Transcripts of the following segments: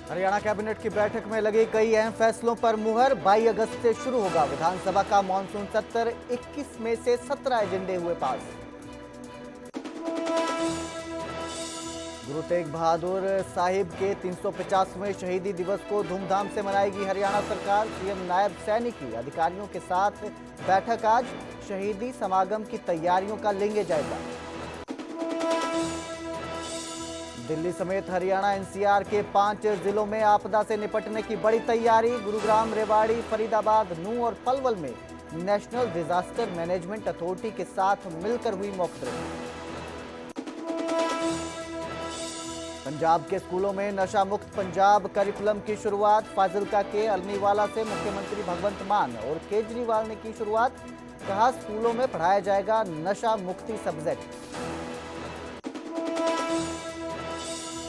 Haryana cabinet की बैठक में लगी कई अहम फैसलों पर मुहर। 22 अगस्त से शुरू होगा विधानसभा का मानसून सत्र। 21 में से 17 एजेंडे हुए पास। गुरु तेग बहादुर साहिब के 350वें शहीदी दिवस को धूमधाम से मनाएगी हरियाणा सरकार। सीएम नायब सैनिक अधिकारियों के साथ बैठक आज। शहीदी समागम की तैयारियों का लेंगे जायजा। दिल्ली समेत हरियाणा एनसीआर के 5 जिलों में आपदा से निपटने की बड़ी तैयारी। गुरुग्राम, रेवाड़ी, फरीदाबाद, नूंह और पलवल में नेशनल डिजास्टर मैनेजमेंट अथॉरिटी के साथ मिलकर हुई मॉक ड्रिल। पंजाब के स्कूलों में नशा मुक्त पंजाब करिकुलम की शुरुआत। फाजिल्का के अलमीवाला से मुख्यमंत्री भगवंत मान और केजरीवाल ने की शुरुआत। कहा, स्कूलों में पढ़ाया जाएगा नशा मुक्ति सब्जेक्ट।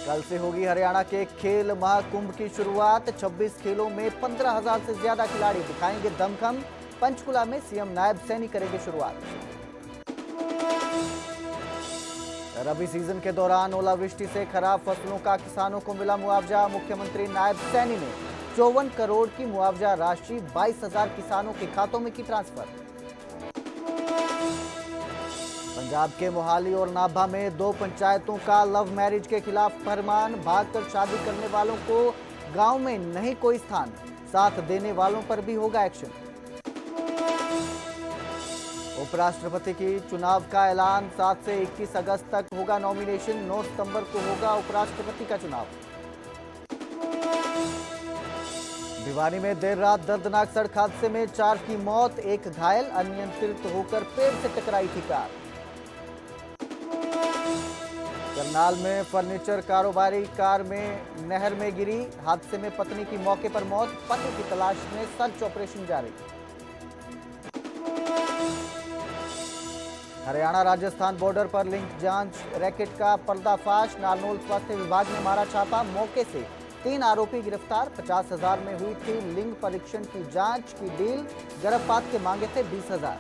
कल से होगी हरियाणा के खेल महाकुंभ की शुरुआत। 26 खेलों में 15,000 से ज्यादा खिलाड़ी दिखाएंगे दमखम। पंचकुला में सीएम नायब सैनिक करेंगे शुरुआत। रबी सीजन के दौरान ओलावृष्टि से खराब फसलों का किसानों को मिला मुआवजा। मुख्यमंत्री नायब सैनी ने 54 करोड़ की मुआवजा राशि 22,000 किसानों के खातों में की ट्रांसफर। पंजाब के मोहाली और नाभा में 2 पंचायतों का लव मैरिज के खिलाफ फरमान। भागकर शादी करने वालों को गांव में नहीं कोई स्थान। साथ देने वालों पर भी होगा एक्शन। उपराष्ट्रपति की चुनाव का ऐलान। 7 से 21 अगस्त तक होगा नॉमिनेशन। 9 सितंबर को होगा उपराष्ट्रपति का चुनाव। भिवानी में देर रात दर्दनाक सड़क हादसे में 4 की मौत, 1 घायल। अनियंत्रित होकर पेड़ से टकराई थी कार। करनाल में फर्नीचर कारोबारी कार में नहर में गिरी। हादसे में पत्नी की मौके पर मौत। पति की तलाश में सर्च ऑपरेशन जारी। हरियाणा राजस्थान बॉर्डर पर लिंक जांच रैकेट का पर्दाफाश। नारनौल स्वास्थ्य विभाग ने मारा छापा। मौके से 3 आरोपी गिरफ्तार। 50,000 में हुई थी लिंग परीक्षण की जांच की डील। गर्भपात के मांगे थे 20,000।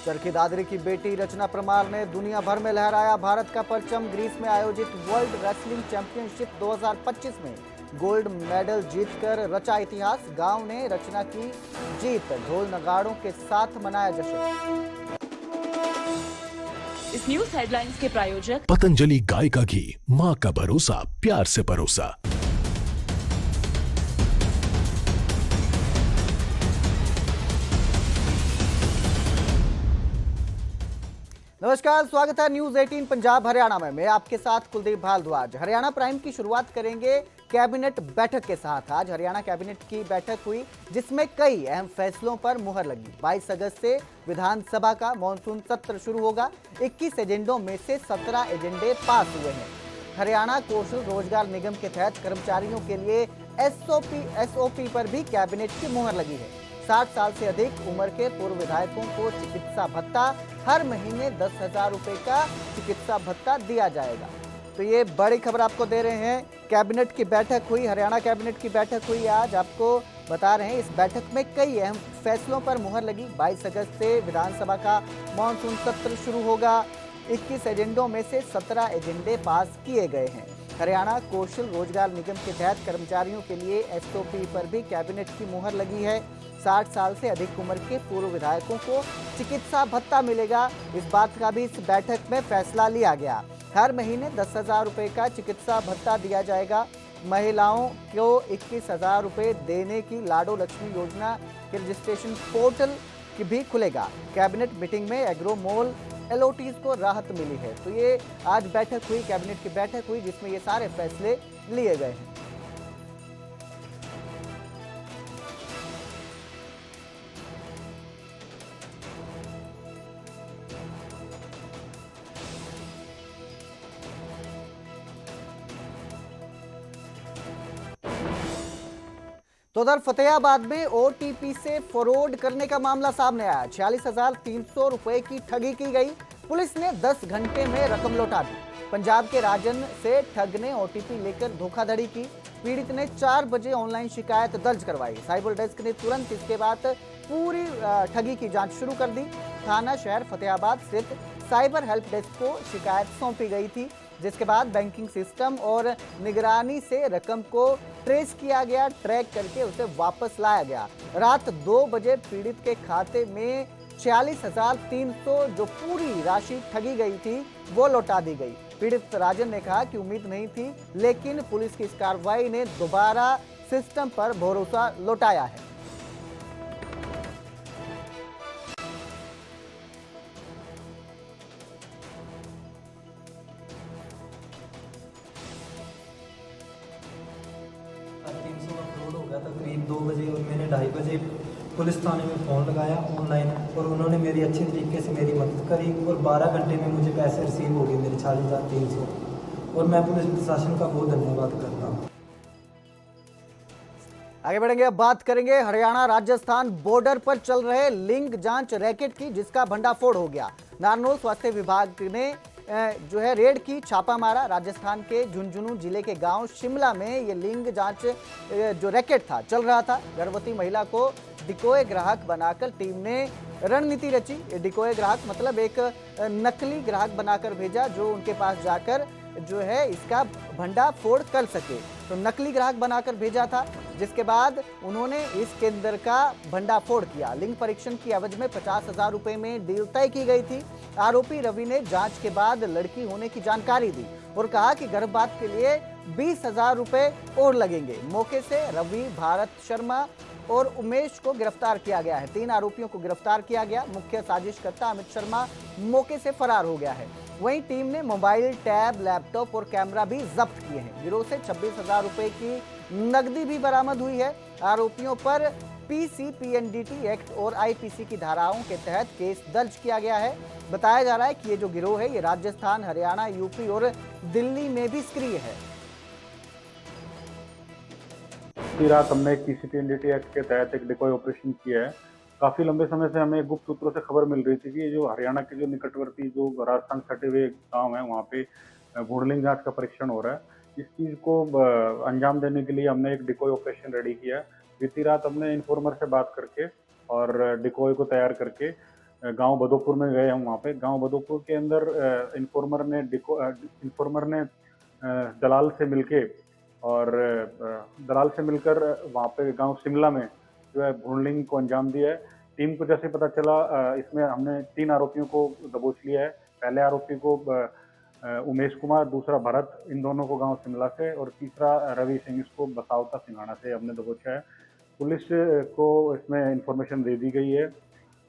चरखी दादरी की बेटी रचना परमार ने दुनिया भर में लहराया भारत का परचम। ग्रीस में आयोजित वर्ल्ड रेसलिंग चैंपियनशिप 2025 में गोल्ड मेडल जीतकर रचा इतिहास। गांव ने रचना की जीत। ढोल नगाड़ों के साथ मनाया जश्न। इस न्यूज हेडलाइंस के प्रायोजक पतंजलि गाय का घी, माँ का भरोसा, प्यार से परोसा। नमस्कार, स्वागत है न्यूज 18 पंजाब हरियाणा में। मैं आपके साथ कुलदीप भारद्वाज। हरियाणा प्राइम की शुरुआत करेंगे कैबिनेट बैठक के साथ। आज हरियाणा कैबिनेट की बैठक हुई जिसमें कई अहम फैसलों पर मुहर लगी। 22 अगस्त से विधानसभा का मानसून सत्र शुरू होगा। 21 एजेंडों में से 17 एजेंडे पास हुए हैं। हरियाणा कौशल रोजगार निगम के तहत कर्मचारियों के लिए एसओपी पर भी कैबिनेट की मुहर लगी है। 60 साल से अधिक उम्र के पूर्व विधायकों को चिकित्सा भत्ता। हर महीने 10,000 रुपए का चिकित्सा भत्ता दिया जाएगा। तो ये बड़ी खबर आपको दे रहे हैं। कैबिनेट की बैठक हुई, हरियाणा कैबिनेट की बैठक हुई आज। आपको बता रहे हैं इस बैठक में कई अहम फैसलों पर मुहर लगी। 22 अगस्त से विधानसभा का मानसून सत्र शुरू होगा। 21 एजेंडों में से 17 एजेंडे पास किए गए हैं। हरियाणा कौशल रोजगार निगम के तहत कर्मचारियों के लिए एसओपी पर भी कैबिनेट की मुहर लगी है। 60 साल से अधिक उम्र के पूर्व विधायकों को चिकित्सा भत्ता मिलेगा। इस बात का भी इस बैठक में फैसला लिया गया। हर महीने 10,000 रुपए का चिकित्सा भत्ता दिया जाएगा। महिलाओं को 21,000 रुपए देने की लाडो लक्ष्मी योजना के रजिस्ट्रेशन पोर्टल की भी खुलेगा। कैबिनेट मीटिंग में एग्रो मॉल एलओटीज को राहत मिली है। तो ये आज बैठक हुई, कैबिनेट की बैठक हुई जिसमें ये सारे फैसले लिए गए हैं। तो उधर फतेहाबाद में ओटीपी से फ्रॉड करने का मामला सामने आया। 46,300 रुपए की ठगी की गई। पुलिस ने 10 घंटे में रकम लौटा दी। पंजाब के राजन से ठग ने ओटीपी लेकर धोखाधड़ी की। पीड़ित ने 4 बजे ऑनलाइन शिकायत दर्ज करवाई। साइबर डेस्क ने तुरंत इसके बाद पूरी ठगी की जांच शुरू कर दी। थाना शहर फतेहाबाद स्थित साइबर हेल्प डेस्क को शिकायत सौंपी गई थी। जिसके बाद बैंकिंग सिस्टम और निगरानी से रकम को ट्रेस किया गया, ट्रैक करके उसे वापस लाया गया। रात 2 बजे पीड़ित के खाते में 46,300 जो पूरी राशि ठगी गई थी वो लौटा दी गई। पीड़ित राजन ने कहा कि उम्मीद नहीं थी, लेकिन पुलिस की इस कार्रवाई ने दोबारा सिस्टम पर भरोसा लौटाया है। करीब 2 बजे और मैंने 2:30 बजे पुलिस थाने में फ़ोन लगाया ऑनलाइन, और उन्होंने मेरी अच्छे तरीके से मेरी मदद करी और 12 घंटे में मुझे पैसे रिसीव हो गए मेरे 46,300, और मैं पुलिस प्रशासन का बहुत धन्यवाद करता हूँ। आगे बढ़ेंगे, अब बात करेंगे हरियाणा राजस्थान बॉर्डर पर चल रहे लिंग जांच रैकेट की, जिसका भंडाफोड़ हो गया। नारनौल स्वास्थ्य विभाग ने जो है रेड की, छापा मारा। राजस्थान के झुंझुनू जिले के गांव शिमला में ये लिंग जांच जो रैकेट था चल रहा था। गर्भवती महिला को डिकोय ग्राहक बनाकर टीम ने रणनीति रची। डिकोय ग्राहक मतलब एक नकली ग्राहक बनाकर भेजा जो उनके पास जाकर जो है इसका भंडाफोड़ कर सके। तो नकली ग्राहक बनाकर भेजा था, जिसके बाद उन्होंने इस केंद्र का भंडाफोड़ किया। लिंग परीक्षण की एवज में 50,000 रुपए में डील तय की गई थी। आरोपी रवि ने जांच के बाद लड़की होने की जानकारी दी और कहा कि गर्भपात के लिए 20,000 रुपए और लगेंगे। मौके से रवि, भारत शर्मा और उमेश को गिरफ्तार किया गया है। 3 आरोपियों को गिरफ्तार किया गया। मुख्य साजिशकर्ता अमित शर्मा मौके से फरार हो गया है। वहीं टीम ने मोबाइल, टैब, लैपटॉप और कैमरा भी जब्त किए हैं। गिरोह से 26,000 रुपए की नकदी भी बरामद हुई है। आरोपियों पर पीसीपीएनडीटी एक्ट और आईपीसी की धाराओं के तहत केस दर्ज किया गया है। बताया जा रहा है कि ये जो गिरोह है ये राजस्थान, हरियाणा, यूपी और दिल्ली में भी सक्रिय है। बीती रात हमने एक पीसीपीएनडीटी एक्ट के तहत एक डिकॉय ऑपरेशन किया है। काफी लंबे समय से हमें गुप्त सूत्रों से खबर मिल रही थी कि जो हरियाणा के जो निकटवर्ती जो राजस्थान सटे हुए गांव है वहाँ पे भ्रूण जांच का परीक्षण हो रहा है। इस चीज को अंजाम देने के लिए हमने एक डिकॉय ऑपरेशन रेडी किया। बीती रात हमने इन्फॉर्मर से बात करके और डिकॉय को तैयार करके गांव बदोपुर में गए हम। वहाँ पे गांव बदोपुर के अंदर इन्फॉर्मर ने दलाल से मिलकर वहाँ पे गांव शिमला में जो है भ्रूण को अंजाम दिया है। टीम को जैसे पता चला, इसमें हमने 3 आरोपियों को दबोच लिया है। पहले आरोपी को उमेश कुमार, दूसरा भरत, इन दोनों को गांव शिमला से, और तीसरा रवि सिंह, इसको बसावता सिंघाना से हमने दबोचा है। पुलिस को इसमें इंफॉर्मेशन दे दी गई है।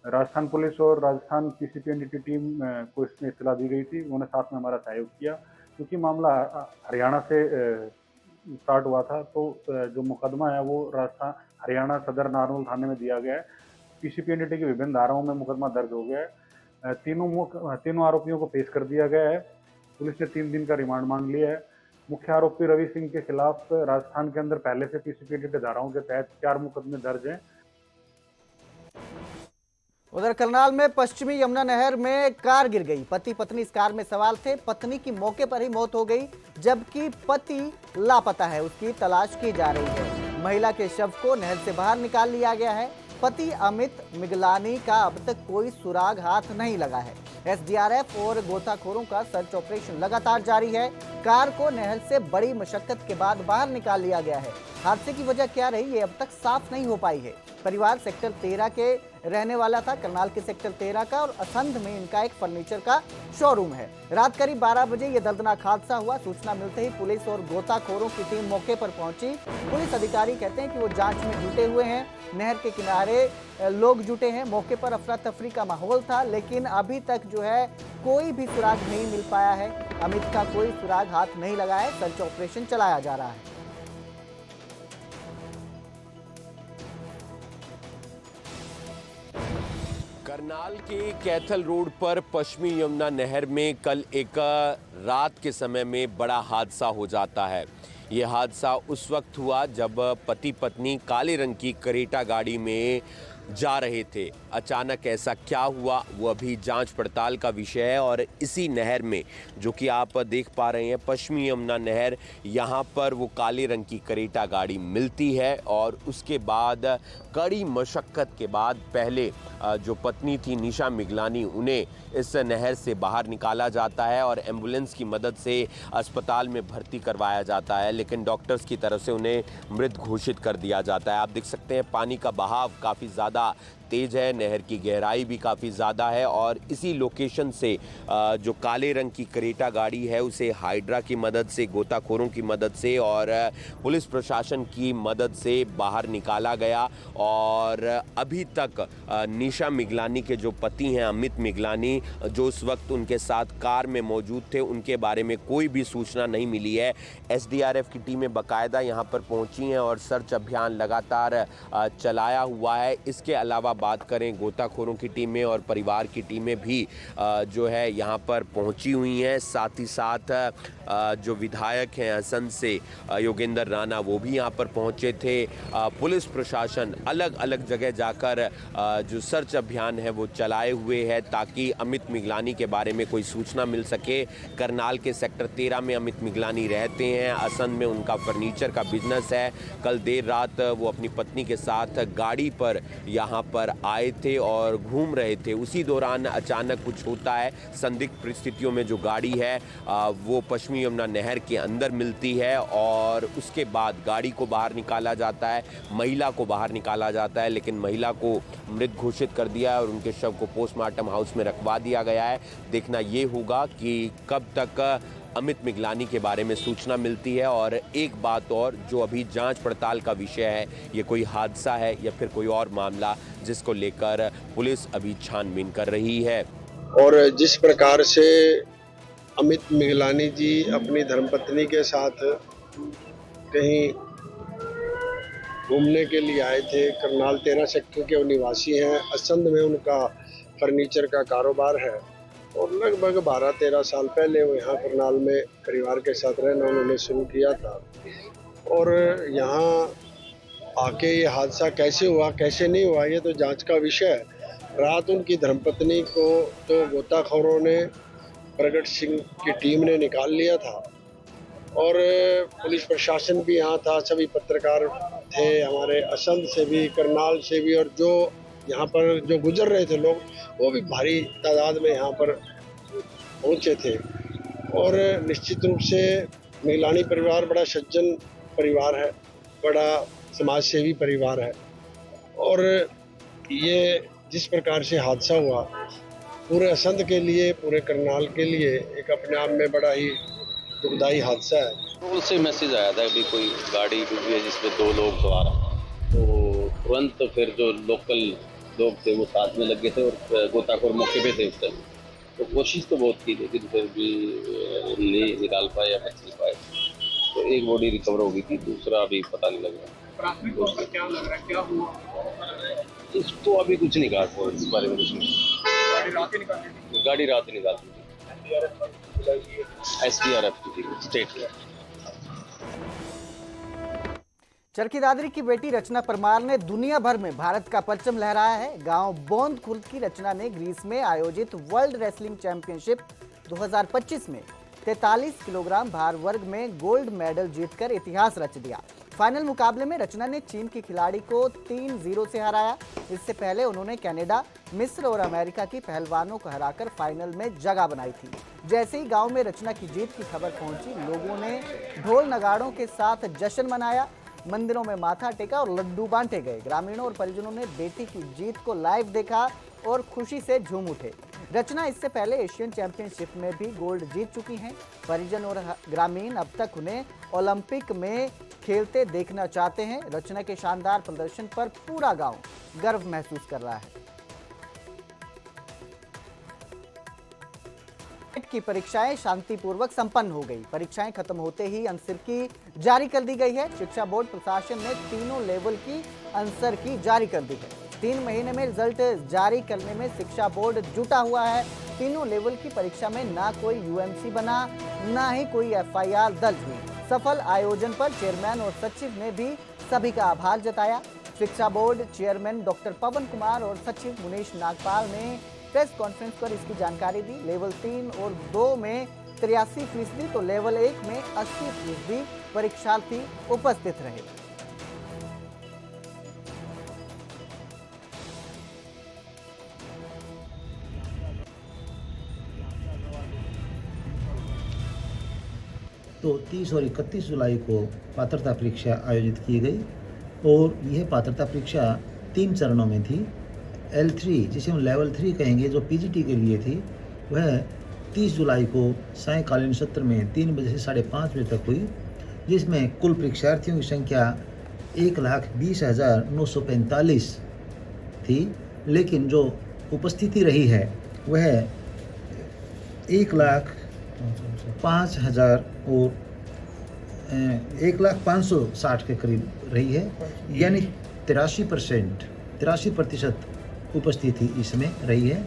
राजस्थान पुलिस और राजस्थान पीसीपीएनडीटी टीम को इसमें इत्तला दी गई थी। उन्होंने साथ में हमारा सहयोग किया। क्योंकि मामला हरियाणा से स्टार्ट हुआ था, तो जो मुकदमा है वो राजस्थान हरियाणा सदर नारनौल थाने में दिया गया है। पीसीपीएनडीटी की विभिन्न धाराओं में मुकदमा दर्ज हो गया है। तीनों आरोपियों को पेश कर दिया गया है। पुलिस ने 3 दिन का रिमांड मांग लिया है। मुख्य आरोपी रवि सिंह के खिलाफ राजस्थान के अंदर पहले से पीसीपीएनडीटी धाराओं के तहत 4 मुकदमे दर्ज हैं। उधर करनाल में पश्चिमी यमुना नहर में कार गिर गई। पति पत्नी इस कार में सवार थे। पत्नी की मौके पर ही मौत हो गई, जबकि पति लापता है, उसकी तलाश की जा रही है। महिला के शव को नहर से बाहर निकाल लिया गया है। पति अमित मिगलानी का अब तक कोई सुराग हाथ नहीं लगा है। एसडीआरएफ और गोताखोरों का सर्च ऑपरेशन लगातार जारी है। कार को नहर से बड़ी मशक्कत के बाद बाहर निकाल लिया गया है। हादसे की वजह क्या रही ये अब तक साफ नहीं हो पाई है। परिवार सेक्टर 13 के रहने वाला था, करनाल के सेक्टर 13 का, और असंध में इनका एक फर्नीचर का शोरूम है। रात करीब 12 बजे ये दर्दनाक हादसा हुआ। सूचना मिलते ही पुलिस और गोताखोरों की टीम मौके पर पहुंची। पुलिस अधिकारी कहते हैं कि वो जांच में जुटे हुए हैं। नहर के किनारे लोग जुटे हैं। मौके पर अफरा तफरी का माहौल था, लेकिन अभी तक जो है कोई भी सुराग नहीं मिल पाया है। अमित का कोई सुराग हाथ नहीं लगा है। सर्च ऑपरेशन चलाया जा रहा है। करनाल के कैथल रोड पर पश्चिमी यमुना नहर में कल एक रात के समय में बड़ा हादसा हो जाता है। ये हादसा उस वक्त हुआ जब पति पत्नी काले रंग की करेटा गाड़ी में जा रहे थे। अचानक ऐसा क्या हुआ वो अभी जांच पड़ताल का विषय है। और इसी नहर में जो कि आप देख पा रहे हैं पश्चिमी यमुना नहर, यहाँ पर वो काले रंग की करेटा गाड़ी मिलती है और उसके बाद कड़ी मशक्कत के बाद पहले जो पत्नी थी निशा मिगलानी, उन्हें इस नहर से बाहर निकाला जाता है और एम्बुलेंस की मदद से अस्पताल में भर्ती करवाया जाता है, लेकिन डॉक्टर्स की तरफ से उन्हें मृत घोषित कर दिया जाता है। आप देख सकते हैं पानी का बहाव काफ़ी ज़्यादा तेज है, नहर की गहराई भी काफ़ी ज़्यादा है और इसी लोकेशन से जो काले रंग की करेटा गाड़ी है उसे हाइड्रा की मदद से, गोताखोरों की मदद से और पुलिस प्रशासन की मदद से बाहर निकाला गया। और अभी तक निशा मिगलानी के जो पति हैं अमित मिगलानी, जो उस वक्त उनके साथ कार में मौजूद थे, उनके बारे में कोई भी सूचना नहीं मिली है। एसडीआरएफ की टीमें बाकायदा यहाँ पर पहुँची हैं और सर्च अभियान लगातार चलाया हुआ है। इसके अलावा बात करें गोताखोरों की टीमें और परिवार की टीमें भी जो है यहाँ पर पहुँची हुई हैं। साथ ही साथ जो विधायक हैं असंध से योगेंद्र राणा, वो भी यहाँ पर पहुँचे थे। पुलिस प्रशासन अलग अलग जगह जाकर जो सर्च अभियान है वो चलाए हुए है ताकि अमित मिगलानी के बारे में कोई सूचना मिल सके। करनाल के सेक्टर 13 में अमित मिगलानी रहते हैं। असंध में उनका फर्नीचर का बिजनेस है। कल देर रात वो अपनी पत्नी के साथ गाड़ी पर यहाँ पर आए थे और घूम रहे थे। उसी दौरान अचानक कुछ होता है। संदिग्ध परिस्थितियों में जो गाड़ी है वो पश्चिमी यमुना नहर के अंदर मिलती है और उसके बाद गाड़ी को बाहर निकाला जाता है, महिला को बाहर निकाला जाता है, लेकिन महिला को मृत घोषित कर दिया है और उनके शव को पोस्टमार्टम हाउस में रखवा दिया गया है। देखना ये होगा कि कब तक अमित मिगलानी के बारे में सूचना मिलती है। और एक बात और, जो अभी जांच पड़ताल का विषय है, ये कोई हादसा है या फिर कोई और मामला जिसको लेकर पुलिस अभी छानबीन कर रही है। और जिस प्रकार से अमित मिगलानी जी अपनी धर्मपत्नी के साथ कहीं घूमने के लिए आए थे, करनाल 13 सेक्टर के वो निवासी हैं। असंध में उनका फर्नीचर का कारोबार है और लगभग 12-13 साल पहले वो यहाँ करनाल में परिवार के साथ रहना उन्होंने शुरू किया था। और यहाँ आके ये हादसा कैसे हुआ कैसे नहीं हुआ ये तो जांच का विषय है। रात उनकी धर्मपत्नी को तो गोताखोरों ने, प्रगट सिंह की टीम ने निकाल लिया था और पुलिस प्रशासन भी यहाँ था, सभी पत्रकार थे हमारे असंध से भी, करनाल से भी, और जो यहाँ पर जो गुजर रहे थे लोग वो भी भारी तादाद में यहाँ पर पहुँचे थे। और निश्चित रूप से मिगलानी परिवार बड़ा सज्जन परिवार है, बड़ा समाज सेवी परिवार है और ये जिस प्रकार से हादसा हुआ पूरे असंध के लिए, पूरे करनाल के लिए एक अपने आप में बड़ा ही दुखदाई हादसा है। उससे मैसेज आया था कि कोई गाड़ी डूबी है जिसमें 2 लोग सवार हैं, तो तुरंत फिर जो लोकल लोग थे वो साथ में लगे थे और गोताखोर मौके पे थे उस टाइम। तो कोशिश तो बहुत की लेकिन फिर भी नहीं निकाल पाए या बच नहीं पाए। तो एक बॉडी रिकवर हो गई थी, दूसरा अभी पता नहीं लग रहा। प्राथमिक तौर पर क्या लग रहा है, क्या हुआ? इसको अभी कुछ नहीं कहा था, इस बारे में कुछ नहीं। गाड़ी रात ही निकाल दी थी। एसडीआरएफ की स्टेट की। चरखी दादरी की बेटी रचना परमार ने दुनिया भर में भारत का परचम लहराया है। गांव बोंद खुर्द की रचना ने ग्रीस में आयोजित वर्ल्ड रेसलिंग चैंपियनशिप 2025 में 43 किलोग्राम भार वर्ग में गोल्ड मेडल जीतकर इतिहास रच दिया। फाइनल मुकाबले में रचना ने चीन की खिलाड़ी को 3-0 से हराया। इससे पहले उन्होंने कनाडा, मिस्र और अमेरिका की पहलवानों को हराकर फाइनल में जगह बनाई थी। जैसे ही गांव में रचना की जीत की खबर पहुंची, लोगों ने ढोल नगाड़ों के साथ जश्न मनाया, मंदिरों में माथा टेका और लड्डू बांटे गए। ग्रामीणों और परिजनों ने बेटी की जीत को लाइव देखा और खुशी से झूम उठे। रचना इससे पहले एशियन चैंपियनशिप में भी गोल्ड जीत चुकी हैं। परिजन और ग्रामीण अब तक उन्हें ओलंपिक में खेलते देखना चाहते हैं। रचना के शानदार प्रदर्शन पर पूरा गांव गर्व महसूस कर रहा है। की परीक्षाएं शांतिपूर्वक संपन्न हो गई। परीक्षाएं खत्म होते ही आंसर की जारी कर दी गई है। शिक्षा बोर्ड प्रशासन ने तीनों लेवल की आंसर की जारी कर दी है। 3 महीने में रिजल्ट जारी करने में शिक्षा बोर्ड जुटा हुआ है। तीनों लेवल की परीक्षा में ना कोई यूएमसी बना, ना ही कोई एफआईआर दर्ज हुई। सफल आयोजन पर चेयरमैन और सचिव ने भी सभी का आभार जताया। शिक्षा बोर्ड चेयरमैन डॉक्टर पवन कुमार और सचिव मुनीश नागपाल ने प्रेस कॉन्फ्रेंस पर इसकी जानकारी दी। लेवल 3 और 2 में 83% तो लेवल 1 में 80% परीक्षार्थी उपस्थित रहे। तो 30 और 31 जुलाई को पात्रता परीक्षा आयोजित की गई और यह पात्रता परीक्षा 3 चरणों में थी। L3 जिसे हम लेवल 3 कहेंगे, जो PGT के लिए थी, वह 30 जुलाई को सायंकालीन सत्र में 3 बजे से 5:30 बजे तक हुई, जिसमें कुल परीक्षार्थियों की संख्या 1,20,945 थी, लेकिन जो उपस्थिति रही है वह 1,05,000 और 1,05,60 के करीब रही है, यानी 83% उपस्थिति इसमें रही है।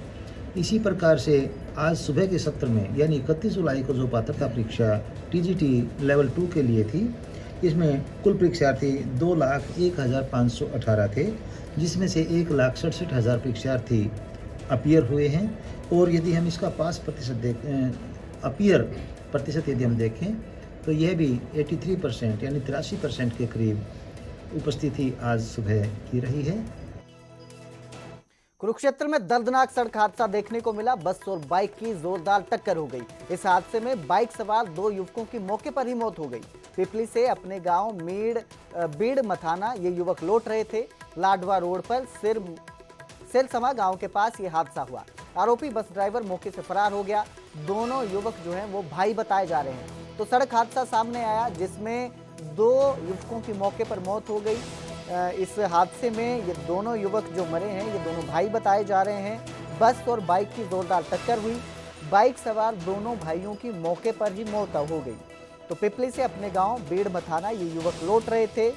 इसी प्रकार से आज सुबह के सत्र में यानी 31 जुलाई को जो पात्रता परीक्षा TGT लेवल 2 के लिए थी, इसमें कुल परीक्षार्थी 2,01,518 थे, जिसमें से 1,67,000 परीक्षार्थी अपीयर हुए हैं। और यदि हम इसका अपीयर प्रतिशत यदि हम देखें तो यह भी 83% यानी 83% के करीब उपस्थिति आज सुबह की रही है। कुरुक्षेत्र में दर्दनाक सड़क हादसा देखने को मिला। बस और बाइक की जोरदार टक्कर हो गई। इस हादसे में बाइक सवार 2 युवकों की मौके पर ही मौत हो गई। पिपली से अपने गांव बीड़ मथाना ये युवक लौट रहे थे। लाडवा रोड पर सिरसमा गांव के पास ये हादसा हुआ। आरोपी बस ड्राइवर मौके से फरार हो गया। दोनों युवक जो हैं वो भाई बताए जा रहे हैं। तो सड़क हादसा सामने आया जिसमें 2 युवकों की मौके पर मौत हो गई। इस हादसे में ये दोनों युवक जो मरे हैं ये दोनों भाई बताए जा रहे हैं। बस और बाइक की जोरदार टक्कर हुई। बाइक सवार दोनों भाइयों की मौके पर ही मौत हो गई। तो पिपली से अपने गांव बीड़ मथाना ये युवक लौट रहे थे।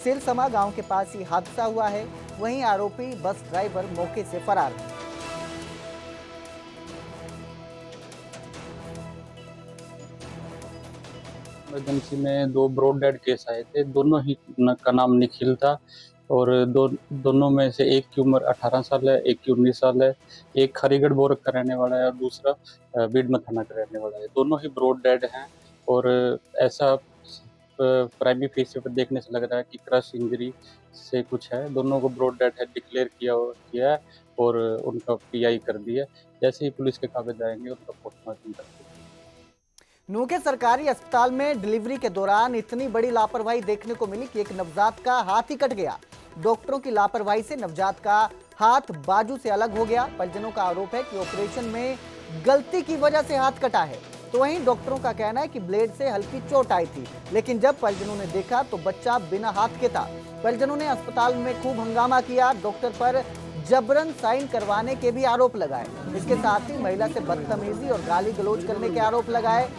सिरसमा गांव के पास ही हादसा हुआ है। वहीं आरोपी बस ड्राइवर मौके से फरार है। इमरजेंसी में 2 ब्रॉड डेड केस आए थे। दोनों ही का नाम निखिल था और दोनों में से एक की उम्र 18 साल है, एक की 19 साल है। एक खरीगढ़ बोरक का रहने वाला है और दूसरा बीड़ मथाना का रहने वाला है। दोनों ही ब्रॉड डेड हैं और ऐसा प्राइमरी फेस पर देखने से लग रहा है कि क्रश इंजरी से कुछ है। दोनों को ब्रॉड डेड है डिक्लेयर किया है और उनका PI कर दिया। जैसे ही पुलिस के काबिज आएंगे उनका पोस्टमार्टम कर दिया। नूह के सरकारी अस्पताल में डिलीवरी के दौरान इतनी बड़ी लापरवाही देखने को मिली कि एक नवजात का हाथ ही कट गया। डॉक्टरों की लापरवाही से नवजात का हाथ बाजू से अलग हो गया। परिजनों का आरोप है कि ऑपरेशन में गलती की वजह से हाथ कटा है। तो वहीं डॉक्टरों का कहना है कि ब्लेड से हल्की चोट आई थी, लेकिन जब परिजनों ने देखा तो बच्चा बिना हाथ के था। परिजनों ने अस्पताल में खूब हंगामा किया। डॉक्टर पर जबरन साइन करवाने के भी आरोप लगाए। इसके साथ ही महिला से बदतमीजी और गाली गलौज करने के आरोप लगाए।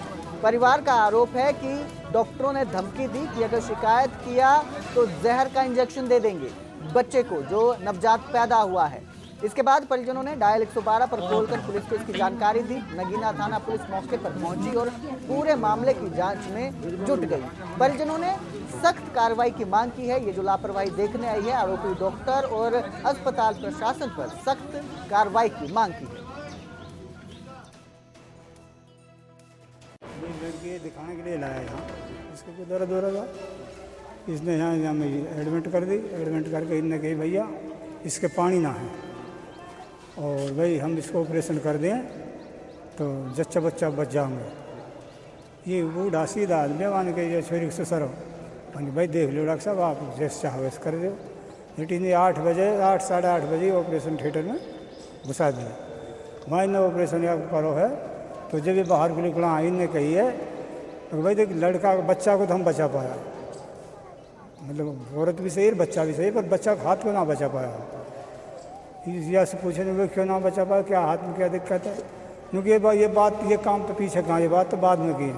परिवार का आरोप है कि डॉक्टरों ने धमकी दी कि अगर शिकायत किया तो जहर का इंजेक्शन दे देंगे बच्चे को जो नवजात पैदा हुआ है। इसके बाद परिजनों ने डायल 112 पर कॉल कर पुलिस को इसकी जानकारी दी। नगीना थाना पुलिस मौके पर पहुंची और पूरे मामले की जांच में जुट गई। परिजनों ने सख्त कार्रवाई की मांग की है। ये जो लापरवाही देखने आई है, आरोपी डॉक्टर और अस्पताल प्रशासन पर सख्त कार्रवाई की मांग की है। लड़की दिखाने के लिए लाया यहाँ, इसको कोई दर्द हो रहा था। इसने यहाँ में एडमिट कर दी। एडमिट करके इनने कही भैया इसके पानी ना है और भाई हम इसको ऑपरेशन कर दें तो जच्चा बच्चा बच जाऊंगे। ये बूढ़ा सीधा आदमी मान के ये छोरी से सरो भाई देख लो डॉक्टर साहब, आप जैसे चाहो वैसे कर दो। लेकिन 8 बजे 8 साढ़े 8 बजे ऑपरेशन थिएटर में घुसा दिया। वहाँ इन्हें ऑपरेशन या करो है तो जब ये बाहर के निकला इनने कही है तो भाई देख लड़का बच्चा को तो हम बचा पाया, मतलब औरत भी सही बच्चा भी सही, पर बच्चा का हाथ को ना बचा पाया। या से पूछे वो क्यों ना बचा पाया, क्या हाथ में क्या दिक्कत है? क्योंकि ये बात ये काम तो पीछे कहाँ, ये बात तो बाद में की।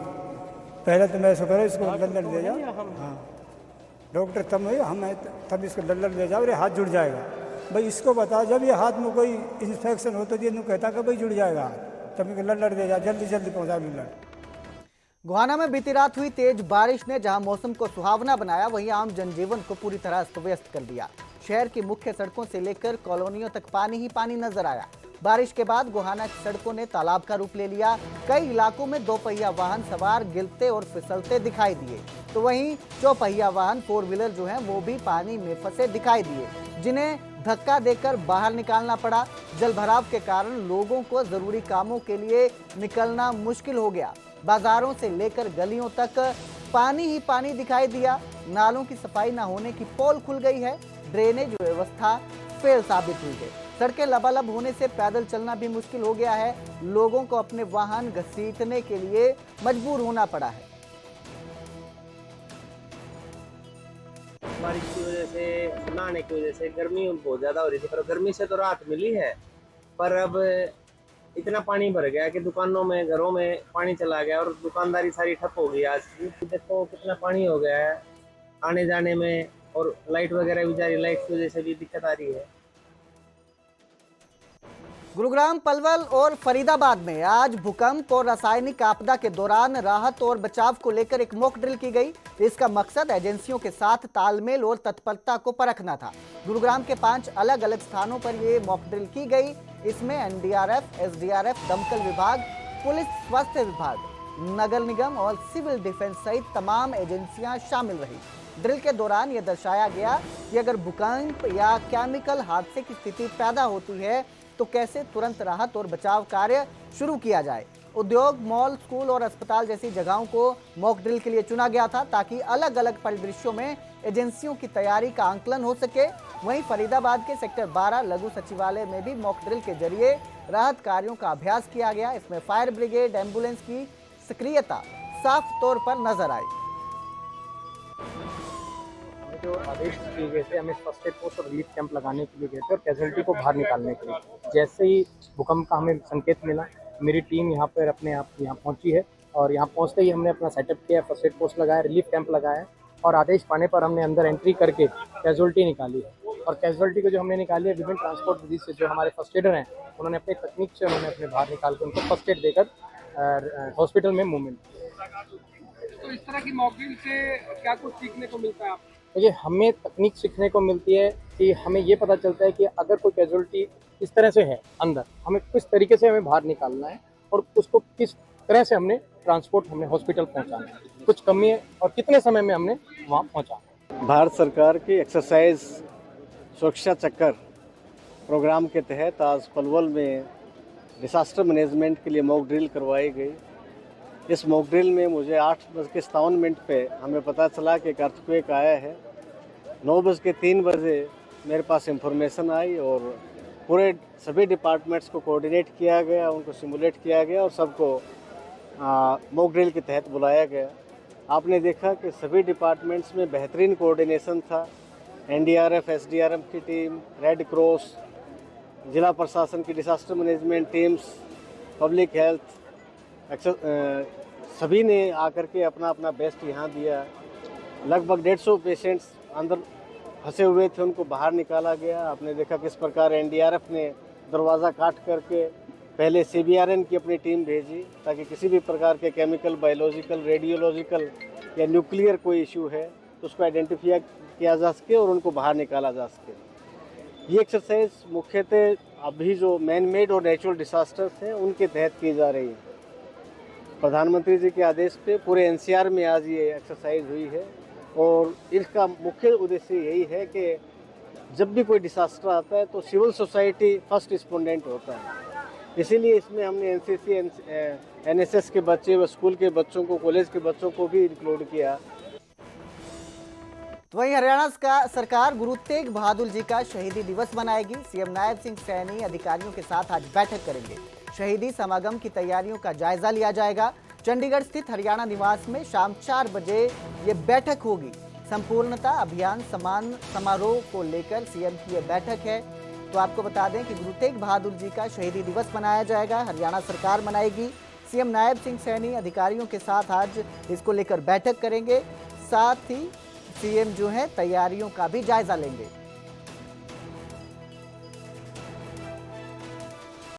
पहले तो मैं ऐसा करो इसको लल्लर दे जाओ। हाँ डॉक्टर तब इसको लल्लर दे जाओ, अरे हाथ जुड़ जाएगा। भाई इसको बताओ जब ये हाथ में कोई इन्फेक्शन हो तो ये कहता कि भाई जुड़ जाएगा, तब लल्लर दे जाओ, जल्दी जल्दी पहुँचा लल्लर। गोहाना में बीती रात हुई तेज बारिश ने जहां मौसम को सुहावना बनाया, वहीं आम जनजीवन को पूरी तरह अस्त व्यस्त कर दिया। शहर की मुख्य सड़कों से लेकर कॉलोनियों तक पानी ही पानी नजर आया। बारिश के बाद गोहाना की सड़कों ने तालाब का रूप ले लिया। कई इलाकों में दोपहिया वाहन सवार गिरते और फिसलते दिखाई दिए, तो वहीं चौपहिया वाहन 4 व्हीलर जो हैं वो भी पानी में फंसे दिखाई दिए, जिन्हें धक्का देकर बाहर निकालना पड़ा। जलभराव के कारण लोगों को जरूरी कामों के लिए निकलना मुश्किल हो गया। बाजारों से लेकर गलियों तक पानी ही पानी दिखाई दिया। नालों की सफाई न होने की पोल खुल गई है। ड्रेनेज व्यवस्था फेल साबित हुई है। सड़कें लबालब होने से पैदल चलना भी मुश्किल हो गया है। लोगों को अपने वाहन घसीटने के लिए मजबूर होना पड़ा है। बारिश की वजह से, नहाने की वजह से गर्मी बहुत ज़्यादा हो रही थी, पर गर्मी से तो राहत मिली है। पर अब इतना पानी भर गया कि दुकानों में, घरों में पानी चला गया और दुकानदारी सारी ठप हो गई। आज देखो कितना पानी हो गया है आने जाने में, और लाइट वगैरह भी जा रही, लाइट की वजह से भी दिक्कत आ रही है। गुरुग्राम, पलवल और फरीदाबाद में आज भूकंप और रासायनिक आपदा के दौरान राहत और बचाव को लेकर एक मॉक ड्रिल की गई। इसका मकसद एजेंसियों के साथ तालमेल और तत्परता को परखना था। गुरुग्राम के 5 अलग अलग स्थानों पर ये मॉक ड्रिल की गई। इसमें एनडीआरएफ, एसडीआरएफ, दमकल विभाग, पुलिस, स्वास्थ्य विभाग, नगर निगम और सिविल डिफेंस सहित तमाम एजेंसियां शामिल रही। ड्रिल के दौरान यह दर्शाया गया कि अगर भूकंप या केमिकल हादसे की स्थिति पैदा होती है तो कैसे तुरंत राहत और बचाव कार्य शुरू किया जाए। उद्योग, मॉल, स्कूल और अस्पताल जैसी जगहों को मॉक ड्रिल के लिए चुना गया था ताकि अलग अलग परिदृश्यों में एजेंसियों की तैयारी का आंकलन हो सके। वहीं फरीदाबाद के सेक्टर 12 लघु सचिवालय में भी मॉक ड्रिल के जरिए राहत कार्यों का अभ्यास किया गया। इसमें फायर ब्रिगेड, एम्बुलेंस की सक्रियता साफ तौर पर नजर आई। जो आदेश दिए गए थे, हमें फर्स्ट एड पोस्ट और रिलीफ कैंप लगाने के लिए गए थे और कैजुअलिटी को बाहर निकालने के लिए। जैसे ही भूकंप का हमें संकेत मिला, मेरी टीम यहाँ पर अपने आप यहाँ पहुँची है और यहाँ पहुँचते ही हमने अपना सेटअप किया, फर्स्ट एड पोस्ट लगाया, रिलीफ कैंप लगाया और आदेश पाने पर हमने अंदर एंट्री करके कैजुअलिटी निकाली है। और कैजुअलिटी को जो हमने निकाली है विभिन्न ट्रांसपोर्ट विधि से, जो हमारे फर्स्ट एडर हैं उन्होंने अपनी तकनीक से उन्होंने अपने बाहर निकाल के उनको फर्स्ट एड देकर हॉस्पिटल में मूवमेंट किया। तो इस तरह की मॉकड्रिल से क्या कुछ सीखने को मिलता है आपको? ये हमें तकनीक सीखने को मिलती है कि हमें ये पता चलता है कि अगर कोई कैजुअलिटी इस तरह से है अंदर, हमें किस तरीके से हमें बाहर निकालना है और उसको किस तरह से हमने ट्रांसपोर्ट, हमने हॉस्पिटल पहुंचाना है, कुछ कमी है और कितने समय में हमने वहाँ पहुँचाना है। भारत सरकार की एक्सरसाइज सुरक्षा चक्कर प्रोग्राम के तहत आज पलवल में डिसास्टर मैनेजमेंट के लिए मॉक ड्रिल करवाई गई। इस मॉक ड्रिल में मुझे 8:57 पे हमें पता चला कि एक अर्थक्वेक आया है। 9:03 मेरे पास इंफॉर्मेशन आई और पूरे सभी डिपार्टमेंट्स को कोऑर्डिनेट किया गया, उनको सिमुलेट किया गया और सबको मॉक ड्रिल के तहत बुलाया गया। आपने देखा कि सभी डिपार्टमेंट्स में बेहतरीन कोऑर्डिनेशन था। एनडीआरएफ, एसडीआरएफ की टीम, रेड क्रॉस, जिला प्रशासन की disaster management teams, public health, सभी ने आकर के अपना अपना बेस्ट यहाँ दिया। लगभग 150 पेशेंट्स अंदर फंसे हुए थे, उनको बाहर निकाला गया। आपने देखा किस प्रकार एनडीआरएफ ने दरवाज़ा काट करके पहले सीबीआरएन की अपनी टीम भेजी ताकि किसी भी प्रकार के केमिकल, बायोलॉजिकल, रेडियोलॉजिकल या न्यूक्लियर कोई इशू है तो उसको आइडेंटिफाई किया जा सके और उनको बाहर निकाला जा सके। ये एक्सरसाइज मुख्यतः अभी जो मैन मेड और नेचुरल डिसास्टर्स हैं उनके तहत की जा रही है। प्रधानमंत्री जी के आदेश पे पूरे एनसीआर में आज ये एक्सरसाइज हुई है और इसका मुख्य उद्देश्य यही है कि जब भी कोई डिसास्टर आता है तो सिविल सोसाइटी फर्स्ट रिस्पोंडेंट होता है। इसीलिए इसमें हमने एनसीसी, एनएसएस के बच्चे व स्कूल के बच्चों को, कॉलेज के बच्चों को भी इंक्लूड किया। तो वहीं हरियाणा सरकार गुरु तेग बहादुर जी का शहीदी दिवस मनाएगी। सीएम नायब सिंह सैनी अधिकारियों के साथ आज बैठक करेंगे। शहीदी समागम की तैयारियों का जायजा लिया जाएगा। चंडीगढ़ स्थित हरियाणा निवास में शाम 4 बजे ये बैठक होगी। संपूर्णता अभियान सम्मान समारोह को लेकर सीएम की यह बैठक है। तो आपको बता दें कि गुरु तेग बहादुर जी का शहीदी दिवस मनाया जाएगा, हरियाणा सरकार मनाएगी। सीएम नायब सिंह सैनी अधिकारियों के साथ आज इसको लेकर बैठक करेंगे। साथ ही सीएम जो है तैयारियों का भी जायजा लेंगे।